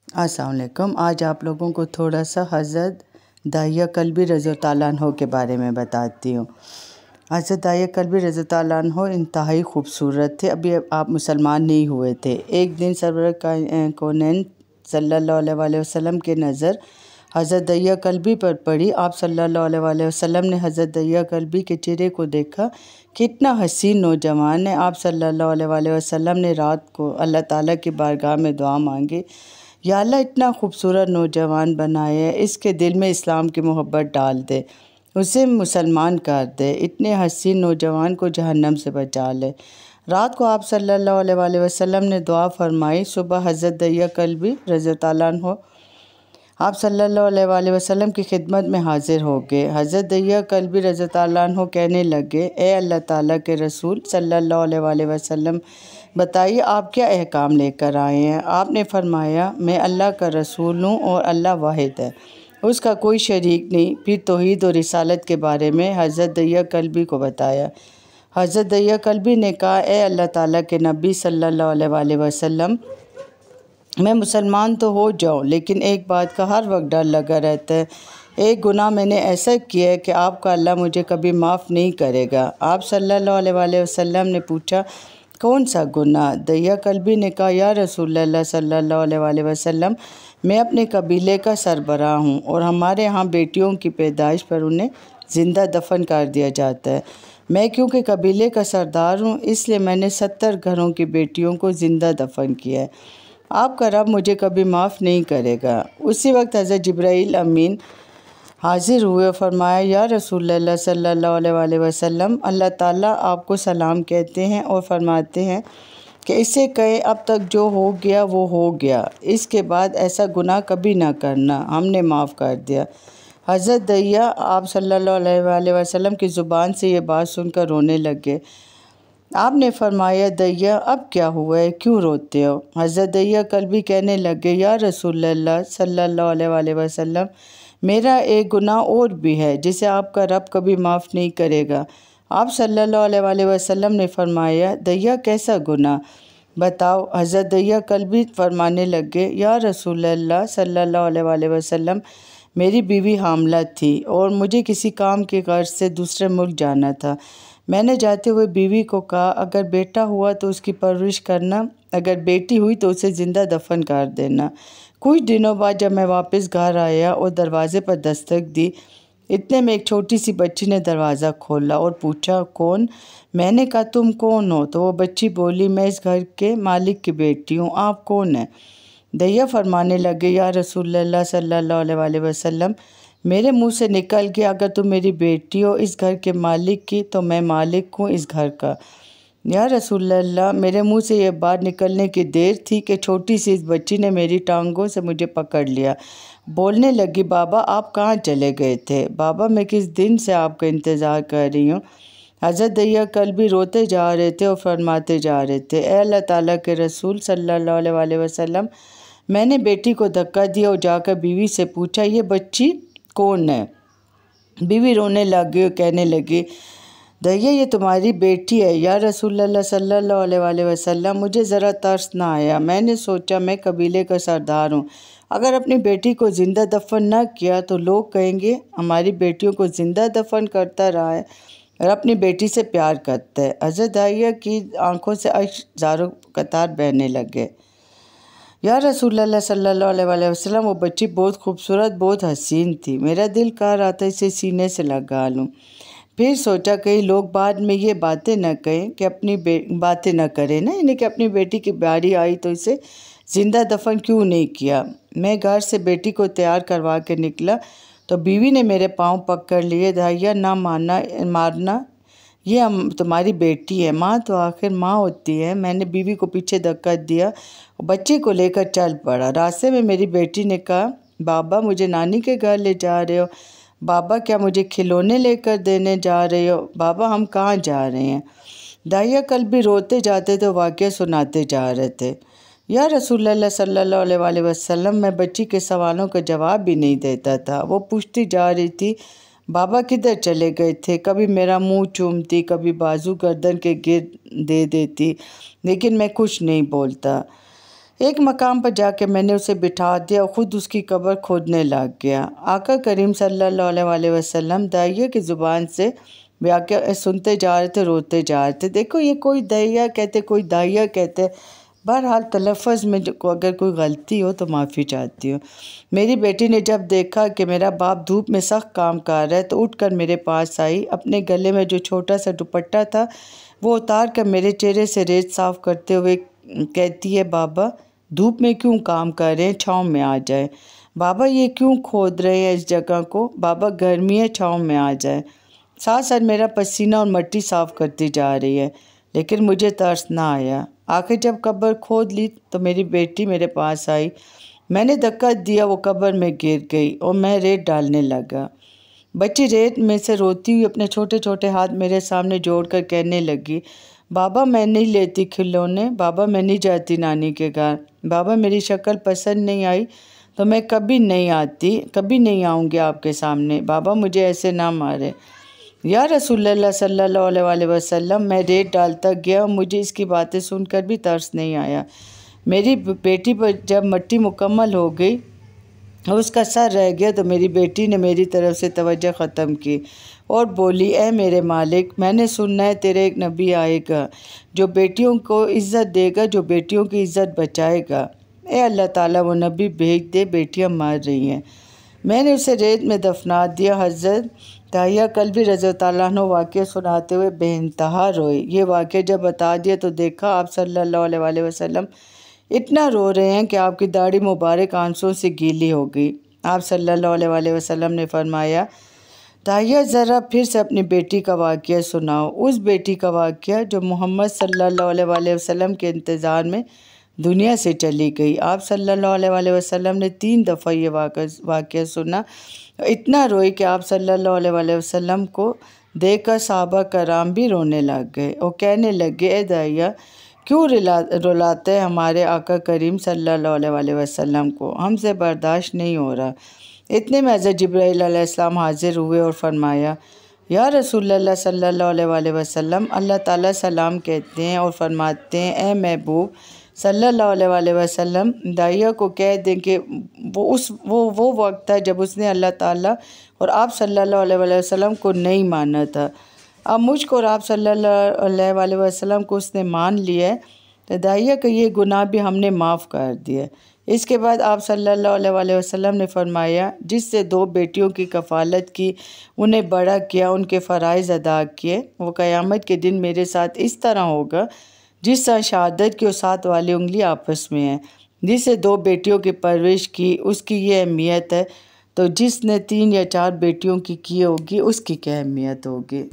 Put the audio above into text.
अस्सलाम वालेकुम। आज आप लोगों को थोड़ा सा हज़रत दाहिया कल्बी रज़ी अल्लाह अन्हो के बारे में बताती हूँ। हज़रत दाहिया कल्बी रज़ी अल्लाह अन्हो इंतहाई ख़ूबसूरत थे। अभी आप मुसलमान नहीं हुए थे। एक दिन सरवर कौनैन सल्लल्लाहु अलैहि वसल्लम के नज़र हज़रत दाहिया कल्बी पर पड़ी। आप सल्लल्लाहु अलैहि वसल्लम ने हज़रत दाहिया कल्बी के चेहरे को देखा, कितना हसीन नौजवान है। आप सल्लल्लाहु अलैहि वसल्लम ने रात को अल्लाह ताला की बारगाह में दुआ मांगी, या अल्लाह इतना खूबसूरत नौजवान बनाए है, इसके दिल में इस्लाम की मोहब्बत डाल दे, उसे मुसलमान कर दे, इतने हसीन नौजवान को जहन्नम से बचा ले। रात को आप सल्लल्लाहु अलैहि वसल्लम ने दुआ फरमाई। सुबह हज़रत दाहिया कल्बी रज़ी अल्लाह अन्हो आप सल्लल्लाहु अलैहि वसल्लम की खिदमत में हाजिर हो गए। हज़रत दाहिया कल्बी रज़ी अल्लाह अन्हो कहने लगे, ए अल्लाह ताला के रसूल सल्लल्लाहु अलैहि वसल्लम, बताइए आप क्या अहकाम लेकर आए हैं। आपने फरमाया, मैं अल्लाह का रसूल हूँ और अल्लाह वाहिद है, उसका कोई शरीक नहीं। फिर तौहीद और रिसालत के बारे में हज़रत दाहिया कल्बी को बताया। हज़रत दाहिया कल्बी ने कहा, ए अल्लाह ताला के नबी सल्लल्लाहु अलैहि वसल्लम, मैं मुसलमान तो हो जाऊँ, लेकिन एक बात का हर वक्त डर लगा रहता है। एक गुनाह मैंने ऐसा किया है कि आपका अल्लाह मुझे कभी माफ़ नहीं करेगा। आप सल्लल्लाहु अलैहि वसल्लम ने पूछा, कौन सा गुनाह? दाहिया कल्बी ने कहा, या रसूलल्लाह सल्लल्लाहु अलैहि वसल्लम, मैं अपने कबीले का सरबराह हूँ और हमारे यहाँ बेटियों की पैदाइश पर उन्हें ज़िंदा दफन कर दिया जाता है। मैं क्योंकि कबीले का सरदार हूँ, इसलिए मैंने 70 घरों की बेटियों को ज़िंदा दफन किया है। आपका रब मुझे कभी माफ़ नहीं करेगा। उसी वक्त हज़रत जिब्राईल अमीन हाजिर हुए और फरमाया, या रसूलल्लाह सल्लल्लाहु अलैहि वसल्लम, अल्लाह ताला आपको सलाम कहते हैं और फरमाते हैं कि इससे कहे, अब तक जो हो गया वो हो गया, इसके बाद ऐसा गुनाह कभी ना करना, हमने माफ़ कर दिया। हज़रत दाहिया आप सल्लल्लाहु अलैहि वसल्लम की ज़ुबान से ये बात सुनकर रोने लगे। आपने फरमाया, दाहिया अब क्या हुआ है, क्यों रोते हो? हज़रत दाहिया कल्बी कहने लगे, या रसूलल्लाह सल्लल्लाहु अलैहि वसल्लम, मेरा एक गुनाह और भी है जिसे आपका रब कभी माफ़ नहीं करेगा। आप सल्लल्लाहु अलैहि वसल्लम ने फरमाया, दाहिया कैसा गुनाह, बताओ। हज़रत दाहिया कल्बी फरमाने लगे, या रसूलल्लाह सल्लल्लाहु अलैहि वसल्लम, मेरी बीवी हामला थी और मुझे किसी काम के गर्ज से दूसरे मुल्क जाना था। मैंने जाते हुए बीवी को कहा, अगर बेटा हुआ तो उसकी परवरिश करना, अगर बेटी हुई तो उसे ज़िंदा दफन कर देना। कुछ दिनों बाद जब मैं वापस घर आया और दरवाज़े पर दस्तक दी, इतने में एक छोटी सी बच्ची ने दरवाज़ा खोला और पूछा, कौन? मैंने कहा, तुम कौन हो? तो वो बच्ची बोली, मैं इस घर के मालिक की बेटी हूँ, आप कौन हैं? दाहिया फरमाने लगे, या रसूलल्लाह सल्लल्लाहु अलैहि वसल्लम, मेरे मुंह से निकल गया, अगर तुम मेरी बेटी हो इस घर के मालिक की, तो मैं मालिक हूँ इस घर का। या रसूलल्लाह, मेरे मुंह से ये बात निकलने की देर थी कि छोटी सी इस बच्ची ने मेरी टांगों से मुझे पकड़ लिया। बोलने लगी, बाबा आप कहाँ चले गए थे? बाबा मैं किस दिन से आपका इंतज़ार कर रही हूँ। हज़रत दाहिया कल्बी रोते जा रहे थे और फरमाते जा रहे थे, ए अल्लाह ताला के रसूल सल्लल्लाहु अलैहि वसल्लम, मैंने बेटी को धक्का दिया और जाकर बीवी से पूछा, ये बच्ची कौन है? बीवी रोने लगी और कहने लगी, दाहिया ये तुम्हारी बेटी है। या रसूलल्लाह सल्लल्लाहु अलैहि वसल्लम, मुझे ज़रा तरस ना आया। मैंने सोचा मैं कबीले का सरदार हूँ, अगर अपनी बेटी को ज़िंदा दफन ना किया तो लोग कहेंगे हमारी बेटियों को ज़िंदा दफन करता रहा है और अपनी बेटी से प्यार करता है। हज़रत दाहिया की आंखों से अश्क ज़ारों कतार बहने लगे। या रसूलल्लाह सल्लल्लाहु अलैहि वसल्लम, वो बच्ची बहुत खूबसूरत, बहुत हसीन थी। मेरा दिल कह रहा था इसे सीने से लगा लूँ। फिर सोचा कहीं लोग बाद में ये बातें न कहें कि बातें न करें ना, यानी कि अपनी बेटी की बारी आई तो इसे ज़िंदा दफन क्यों नहीं किया। मैं घर से बेटी को तैयार करवा के निकला तो बीवी ने मेरे पाँव पकड़ लिए। दाहिया ना मारना, ये तुम्हारी बेटी है, माँ तो आखिर माँ होती है। मैंने बीवी को पीछे धक्का दिया, बच्चे को लेकर चल पड़ा। रास्ते में मेरी बेटी ने कहा, बाबा मुझे नानी के घर ले जा रहे हो? बाबा क्या मुझे खिलौने लेकर देने जा रहे हो? बाबा हम कहाँ जा रहे हैं? दाहिया कल्बी रोते जाते तो वाक़या सुनाते जा रहे थे। या रसूलल्लाह सल्लल्लाहु अलैहि वसल्लम, मैं बच्ची के सवालों का जवाब भी नहीं देता था। वो पूछती जा रही थी, बाबा किधर चले गए थे? कभी मेरा मुंह चूमती, कभी बाजू गर्दन के गिर दे देती, लेकिन मैं कुछ नहीं बोलता। एक मकाम पर जाके मैंने उसे बिठा दिया और ख़ुद उसकी कब्र खोदने लग गया। आका करीम सल्लल्लाहु अलैहि वसल्लम दाहिया की ज़ुबान से वाक़या सुनते जा रहे थे, रोते जा रहे थे। देखो ये कोई दहिया कहते, कोई दाहिया कहते। बहरहाल तलफ़्फ़ुज़ में अगर कोई गलती हो तो माफ़ी चाहती हूँ। मेरी बेटी ने जब देखा कि मेरा बाप धूप में सख्त काम कर रहा है तो उठकर मेरे पास आई। अपने गले में जो छोटा सा दुपट्टा था वो उतार कर मेरे चेहरे से रेत साफ़ करते हुए कहती है, बाबा धूप में क्यों काम कर रहे हैं, छाँव में आ जाए। बाबा ये क्यों खोद रहे हैं इस जगह को, बाबा गर्मी है, छाँव में आ जाए। साथ साथ मेरा पसीना और मिट्टी साफ़ करती जा रही है, लेकिन मुझे तरस ना आया। आखिर जब कब्र खोद ली तो मेरी बेटी मेरे पास आई। मैंने धक्का दिया, वो कब्र में गिर गई और मैं रेत डालने लगा। बच्ची रेत में से रोती हुई अपने छोटे छोटे हाथ मेरे सामने जोड़कर कहने लगी, बाबा मैं नहीं लेती खिलौने, बाबा मैं नहीं जाती नानी के घर, बाबा मेरी शक्ल पसंद नहीं आई तो मैं कभी नहीं आती, कभी नहीं आऊँगी आपके सामने, बाबा मुझे ऐसे ना मारे। या रसूलल्लाह सल्लल्लाहु अलैहि वसल्लम, मैं रेत डालता गया और मुझे इसकी बातें सुनकर भी तरस नहीं आया। मेरी बेटी पर जब मिट्टी मुकम्मल हो गई और उसका सर रह गया तो मेरी बेटी ने मेरी तरफ से तवज्जो ख़त्म की और बोली, ए मेरे मालिक, मैंने सुना है तेरे एक नबी आएगा जो बेटियों को इज़्ज़त देगा, जो बेटियों की इज़्ज़त बचाएगा। ए अल्लाह ताला वो नबी भेज दे, बेटियां मर रही हैं। मैंने उसे रेत में दफना दिया। हज़रत दाहिया कल्बी रज़ियल्लाहु ताला अन्हु वाक़या सुनाते हुए बेइंतहा रोए। ये वाक़या जब बता दिया तो देखा आप सल्लल्लाहु अलैहि वसल्लम इतना रो रहे हैं कि आपकी दाढ़ी मुबारक आंसुओं से गीली हो गई। आप सल्लल्लाहु अलैहि वसल्लम ने फरमाया, दाहिया ज़रा फिर से अपनी बेटी का वाक़या सुनाओ, उस बेटी का वाक़या जो मोहम्मद सल्लल्लाहु अलैहि वसल्लम के इंतज़ार में दुनिया से चली गई। आप सल्लल्लाहु अलैहि वसल्लम ने 3 दफ़ा ये वाक़या सुना। इतना रोई कि आप सल्लल्लाहु अलैहि वसल्लम को देखकर सहाबा कराम भी रोने लग गए और कहने लगे, ए दाहिया क्यों रुलाते हैं हमारे आका करीम सल्लल्लाहु अलैहि वसल्लम को, हमसे बर्दाश्त नहीं हो रहा। इतने में हज़रत जिब्राईल अलैहिस्सलाम हाज़िर हुए और फरमाया, या रसूलल्लाह सल्लल्लाहु अलैहि वसल्लम, अल्लाह ताला सलाम कहते हैं और फरमाते हैं, ए महबूब सल्लल्लाहु अलैहि वसल्लम, दाहिया को कह दें कि वो वक्त था जब उसने अल्लाह ताला और आप सल्लल्लाहु अलैहि वसल्लम को नहीं माना था। अब मुझको और आप सल्लल्लाहु अलैहि वसल्लम को उसने मान लिया है तो दाहिया का ये गुनाह भी हमने माफ़ कर दिया। इसके बाद आप सल्लल्लाहु अलैहि वसल्लम ने फरमाया, जिससे 2 बेटियों की कफ़ालत की, उन्हें बड़ा किया, उनके फ़राइज़ अदा किए, वो क़यामत के दिन मेरे साथ इस तरह होगा जिस तरह शहादत की और 7 वाली उंगली आपस में है। जिससे 2 बेटियों की परवरिश की, उसकी ये अहमियत है, तो जिसने 3 या 4 बेटियों की होगी उसकी क्या अहमियत होगी।